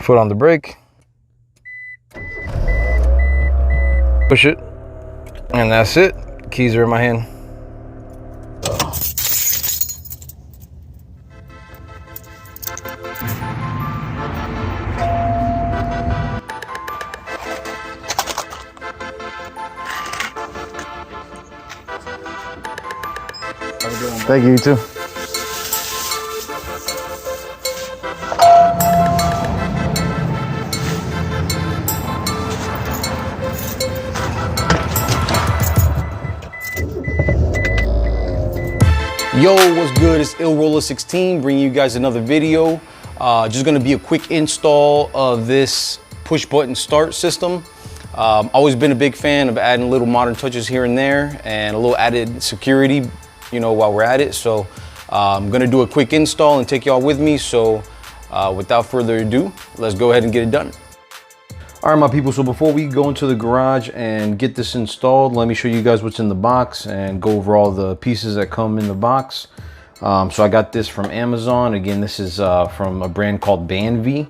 Foot on the brake. Push it. And that's it. Keys are in my hand. Thank you, you too. Yo, what's good? It's Roller16 bringing you guys another video. Just gonna be a quick install of this push button start system. Always been a big fan of adding little modern touches here and there and a little added security, you know, while we're at it. So I'm gonna do a quick install and take y'all with me. So without further ado, let's go ahead and get it done. All right, my people, so before we go into the garage and get this installed, let me show you guys what's in the box and go over all the pieces that come in the box. So I got this from Amazon. Again, this is from a brand called Banvi.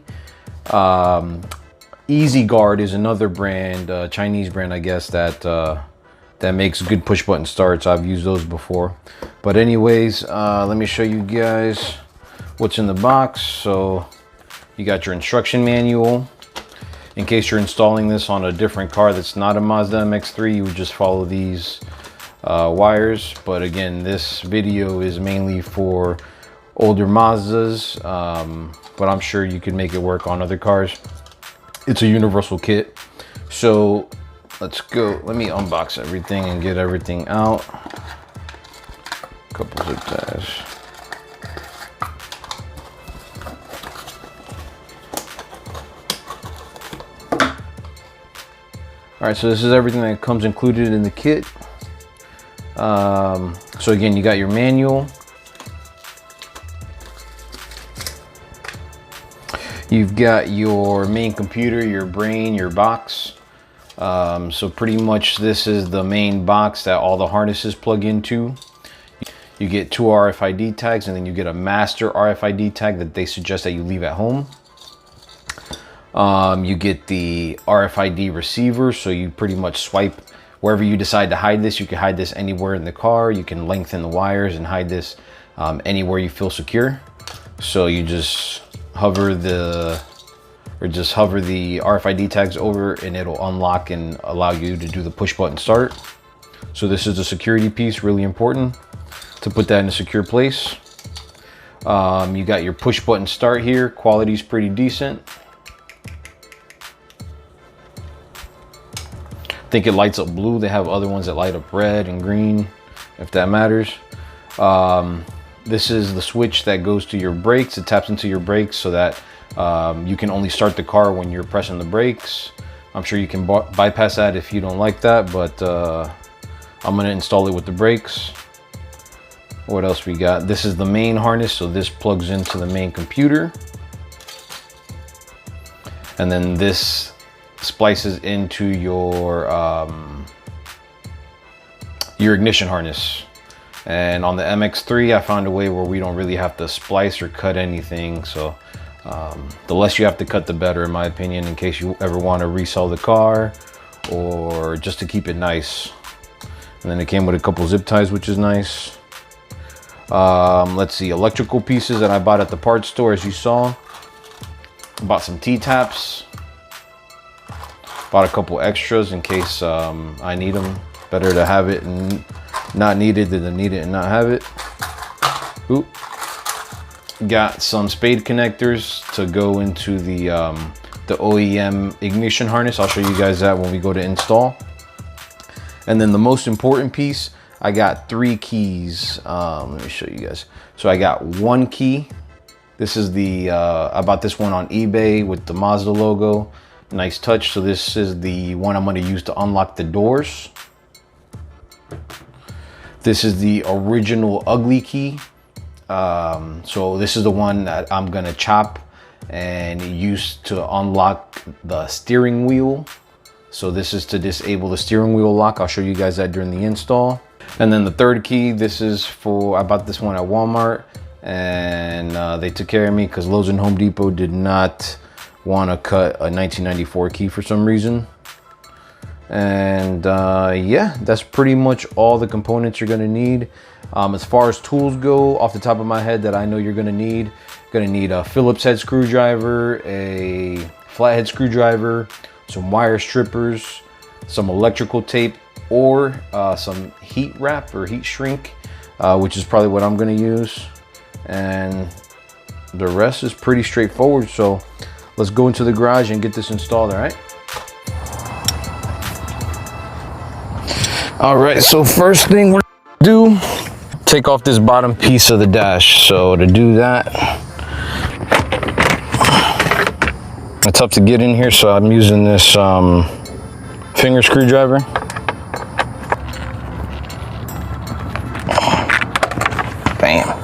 Easy Guard is another brand, Chinese brand, I guess, that makes good push button starts. I've used those before. But anyways, let me show you guys what's in the box. So you got your instruction manual. In case you're installing this on a different car that's not a Mazda Mx3, you would just follow these wires. But again, this video is mainly for older Mazdas, but I'm sure you can make it work on other cars. It's a universal kit. So let's go. Let me unbox everything and get everything out. Couple zip ties. All right, so this is everything that comes included in the kit. So again, you got your manual. You've got your main computer, your brain, your box. So pretty much this is the main box that all the harnesses plug into. You get 2 RFID tags, and then you get a master RFID tag that they suggest that you leave at home. You get the RFID receiver, so you pretty much swipe wherever you decide to hide this. You can hide this anywhere in the car. You can lengthen the wires and hide this anywhere you feel secure. So you just hover the RFID tags over, and it'll unlock and allow you to do the push button start. So this is a security piece, really important to put that in a secure place. You got your push button start here. Quality's pretty decent. I think it lights up blue. They have other ones that light up red and green, if that matters. This is the switch that goes to your brakes. It taps into your brakes so that you can only start the car when you're pressing the brakes. I'm sure you can bypass that if you don't like that, but I'm gonna install it with the brakes. What else we got? This is the main harness, so this plugs into the main computer. And then this splices into your ignition harness. And on the MX3, I found a way where we don't really have to splice or cut anything. So the less you have to cut, the better, in my opinion, in case you ever want to resell the car or just to keep it nice. And then it came with a couple zip ties, which is nice. Let's see, electrical pieces that I bought at the parts store, as you saw. Bought some T-taps. Bought a couple extras in case I need them. Better to have it and not need it than to need it and not have it. Ooh. Got some spade connectors to go into the OEM ignition harness. I'll show you guys that when we go to install. And then the most important piece, I got 3 keys. Let me show you guys. So I got 1 key. This is the, I bought this one on eBay with the Mazda logo. Nice touch. So this is the one I'm going to use to unlock the doors. This is the original ugly key. So this is the one that I'm going to chop and use to unlock the steering wheel. So this is to disable the steering wheel lock. I'll show you guys that during the install. And then the 3rd key, this is for, I bought this one at Walmart, and they took care of me because Lowe's and Home Depot did not want to cut a 1994 key for some reason. And yeah, that's pretty much all the components you're gonna need. As far as tools go, off the top of my head that I know you're gonna need a Phillips head screwdriver, a flathead screwdriver, some wire strippers, some electrical tape, or some heat wrap or heat shrink, which is probably what I'm gonna use. And the rest is pretty straightforward. So let's go into the garage and get this installed, all right? All right, so first thing we're gonna do, take off this bottom piece of the dash. So to do that, it's tough to get in here, so I'm using this finger screwdriver. Bam.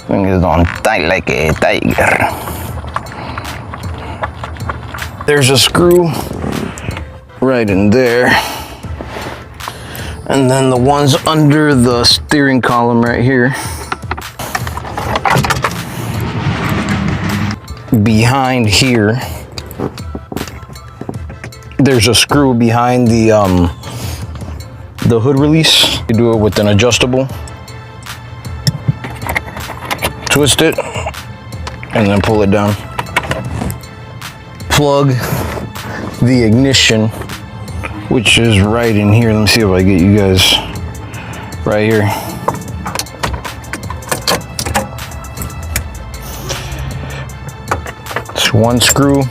Fingers on tight like a tiger. There's a screw right in there. And then the ones under the steering column right here. Behind here, there's a screw behind the hood release. You do it with an adjustable. Twist it, and then pull it down. Plug the ignition, which is right in here. Let me see if I get you guys right here. It's one screw,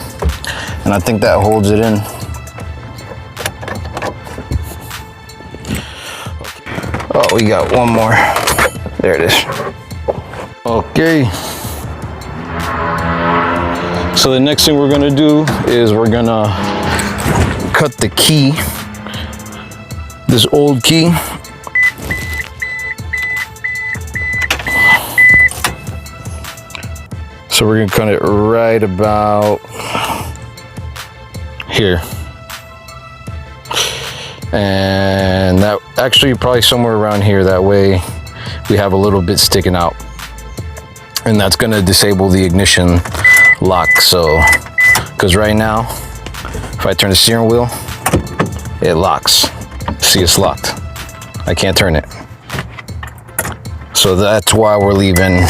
and I think that holds it in. Oh, we got one more. There it is. Okay. So the next thing we're gonna do is we're gonna cut the key, this old key. So we're gonna cut it right about here. And that actually probably somewhere around here, that way we have a little bit sticking out. And that's gonna disable the ignition lock. So, because right now, if I turn the steering wheel, it locks. See, it's locked. I can't turn it. So that's why we're leaving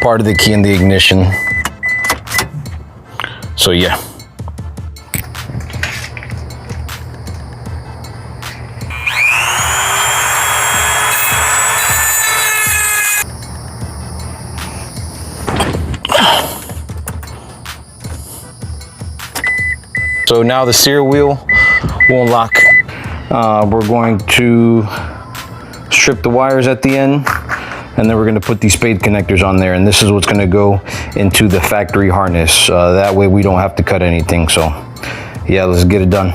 part of the key in the ignition. So yeah. So now the steering wheel won't lock. We're going to strip the wires at the end, and then we're going to put these spade connectors on there, and this is what's going to go into the factory harness. That way we don't have to cut anything. So yeah, let's get it done.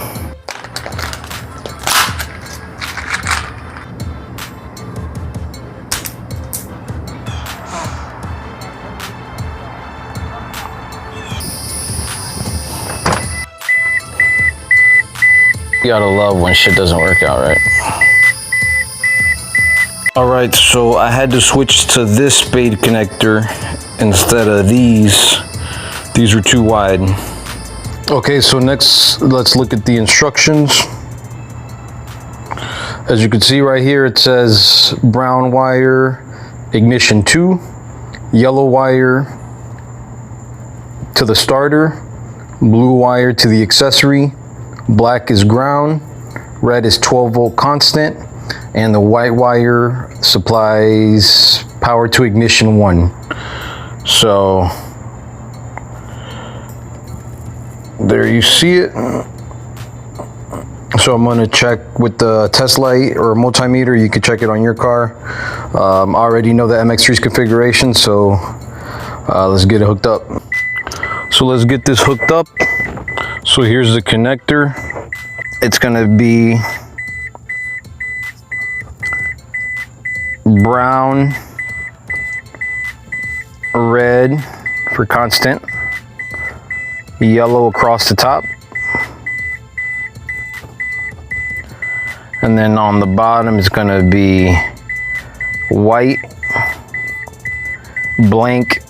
You gotta love when shit doesn't work out, right? All right, so I had to switch to this spade connector instead of these. These were too wide. Okay, so next, let's look at the instructions. As you can see right here, it says brown wire, ignition 2, yellow wire to the starter, blue wire to the accessory, black is ground, red is 12 volt constant, and the white wire supplies power to ignition 1. So there you see it. So I'm gonna check with the test light or multimeter. You can check it on your car. I already know the MX3's configuration, so let's get it hooked up. So let's get this hooked up. So here's the connector. It's gonna be brown, red for constant, yellow across the top, and then on the bottom it's gonna be white, blank,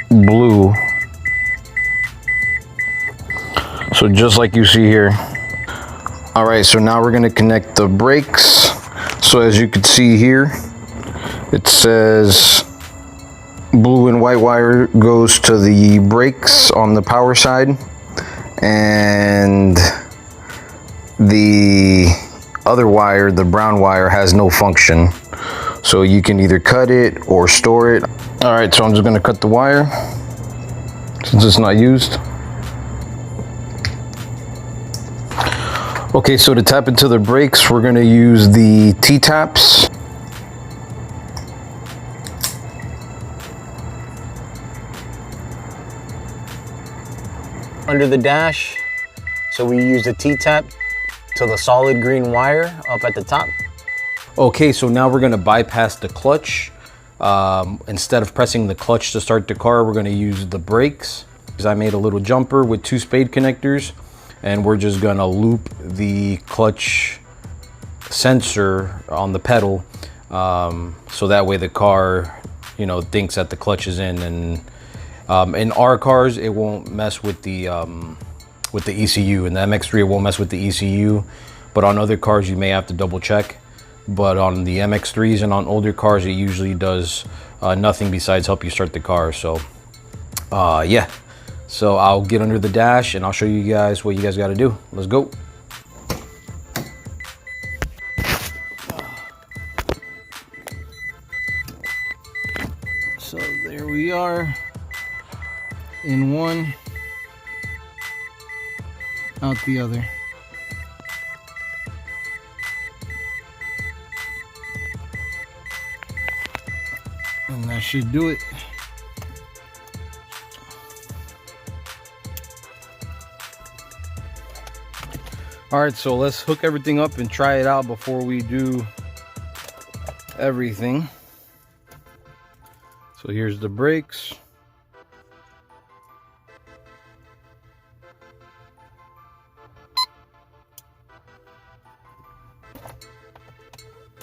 blue, So just like you see here. All right, so now we're gonna connect the brakes. So as you can see here, it says blue and white wire goes to the brakes on the power side, and the other wire, the brown wire, has no function. So you can either cut it or store it. All right, so I'm just gonna cut the wire since it's not used. Okay, so to tap into the brakes, we're gonna use the T-taps. Under the dash, so we use the T-tap to the solid green wire up at the top. Okay, so now we're gonna bypass the clutch. Instead of pressing the clutch to start the car, we're gonna use the brakes. Because I made a little jumper with 2 spade connectors, and we're just gonna loop the clutch sensor on the pedal, so that way the car, you know, thinks that the clutch is in. And in our cars, it won't mess with the ECU. In the MX3, it won't mess with the ECU, but on other cars, you may have to double check. But on the MX3s and on older cars, it usually does nothing besides help you start the car. So yeah, so I'll get under the dash and I'll show you guys what you guys got to do. Let's go. So there we are, in one, out the other. And that should do it. All right, so let's hook everything up and try it out before we do everything. So here's the brakes.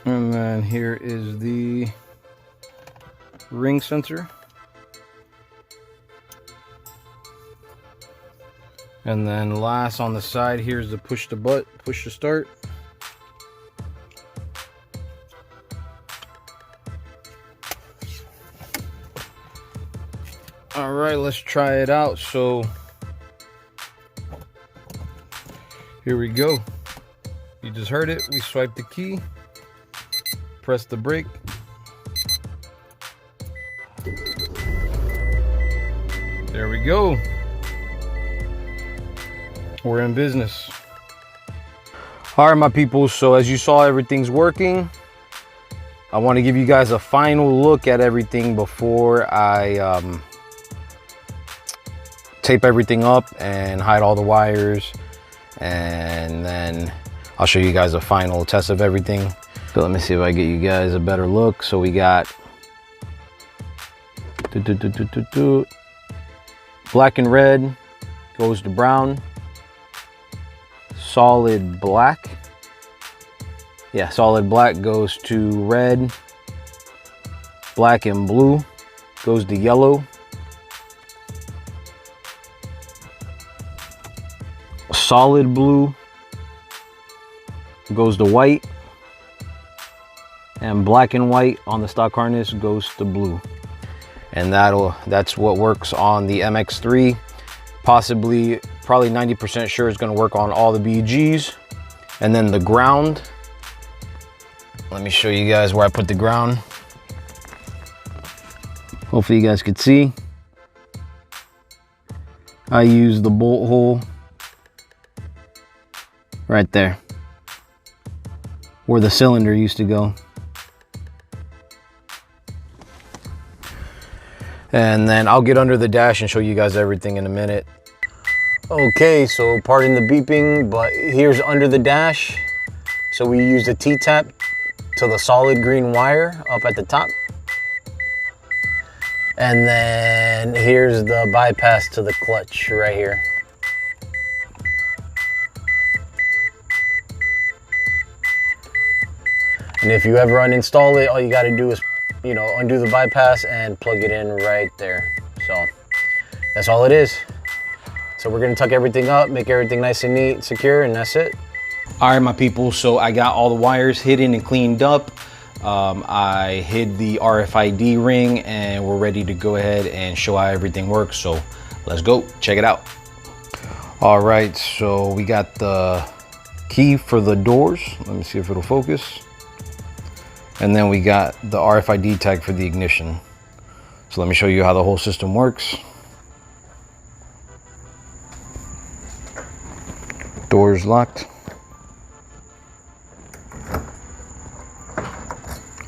And then here is the ring sensor. And then last on the side, here's the push to start. All right, let's try it out. So here we go. You just heard it. We swipe the key, press the brake. There we go. We're in business. All right, my people, so as you saw, everything's working. I want to give you guys a final look at everything before I tape everything up and hide all the wires, and then I'll show you guys a final test of everything. So let me see if I get you guys a better look. So we got black and red goes to brown, solid black, yeah, solid black goes to red, black and blue goes to yellow, solid blue goes to white, and black and white on the stock harness goes to blue. And that's what works on the MX3. Possibly, probably 90% sure it's gonna work on all the BGs. And then the ground, let me show you guys where I put the ground. Hopefully you guys could see. I use the bolt hole right there, where the cylinder used to go. And then I'll get under the dash and show you guys everything in a minute. Okay, so pardon the beeping, but here's under the dash. So we use the T-tap to the solid green wire up at the top. And then here's the bypass to the clutch right here. And if you ever uninstall it, all you gotta do is, you know, undo the bypass and plug it in right there. So that's all it is. So we're gonna tuck everything up, make everything nice and neat, secure, and that's it. All right, my people, so I got all the wires hidden and cleaned up. I hid the RFID ring and we're ready to go ahead and show how everything works. So let's go check it out. All right, so we got the key for the doors. Let me see if it'll focus. And then we got the RFID tag for the ignition. So let me show you how the whole system works. Doors locked.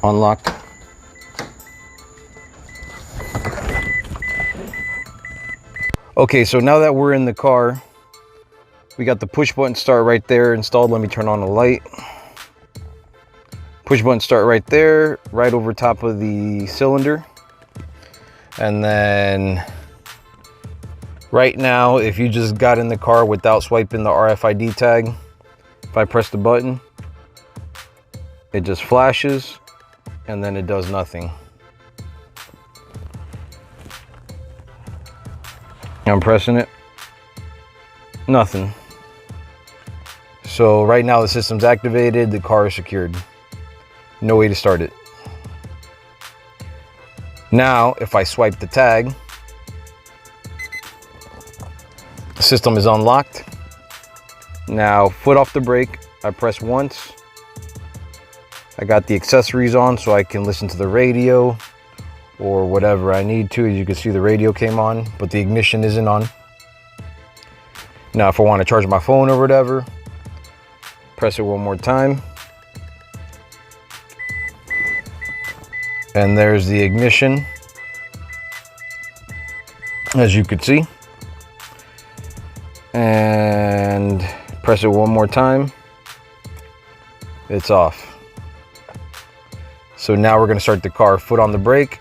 Unlocked. Okay, so now that we're in the car, we got the push button start right there installed. Let me turn on the light. Push button start right there, right over top of the cylinder. And then right now, if you just got in the car without swiping the RFID tag, if I press the button, it just flashes and then it does nothing. I'm pressing it, nothing. So right now the system's activated, the car is secured. No way to start it. Now, if I swipe the tag, the system is unlocked. Now, foot off the brake, I press once. I got the accessories on so I can listen to the radio or whatever I need to. As you can see, the radio came on, but the ignition isn't on. Now, if I want to charge my phone or whatever, press it one more time. And there's the ignition, as you could see. And press it one more time, it's off. So now we're gonna start the car. Foot on the brake,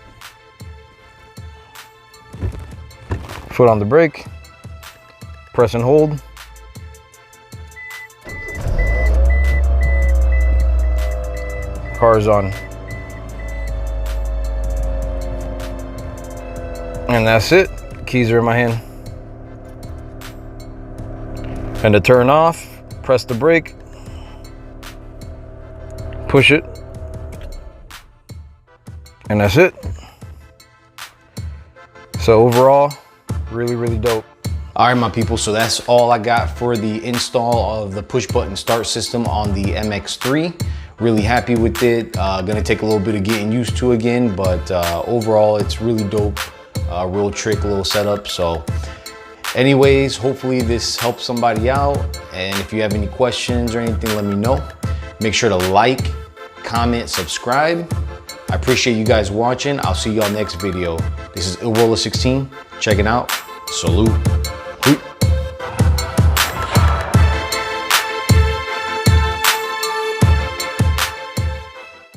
foot on the brake, press and hold. Car's on. And that's it. Keys are in my hand. And to turn off, press the brake, push it, and that's it. So overall, really, really dope. All right, my people, so that's all I got for the install of the push button start system on the MX3. Really happy with it. Gonna take a little bit of getting used to again, but overall, it's really dope. Real trick, little setup. So anyways, hopefully this helps somebody out. And if you have any questions or anything, let me know. Make sure to like, comment, subscribe. I appreciate you guys watching. I'll see y'all next video. This is Mazda Mx3. Check it out. Salute.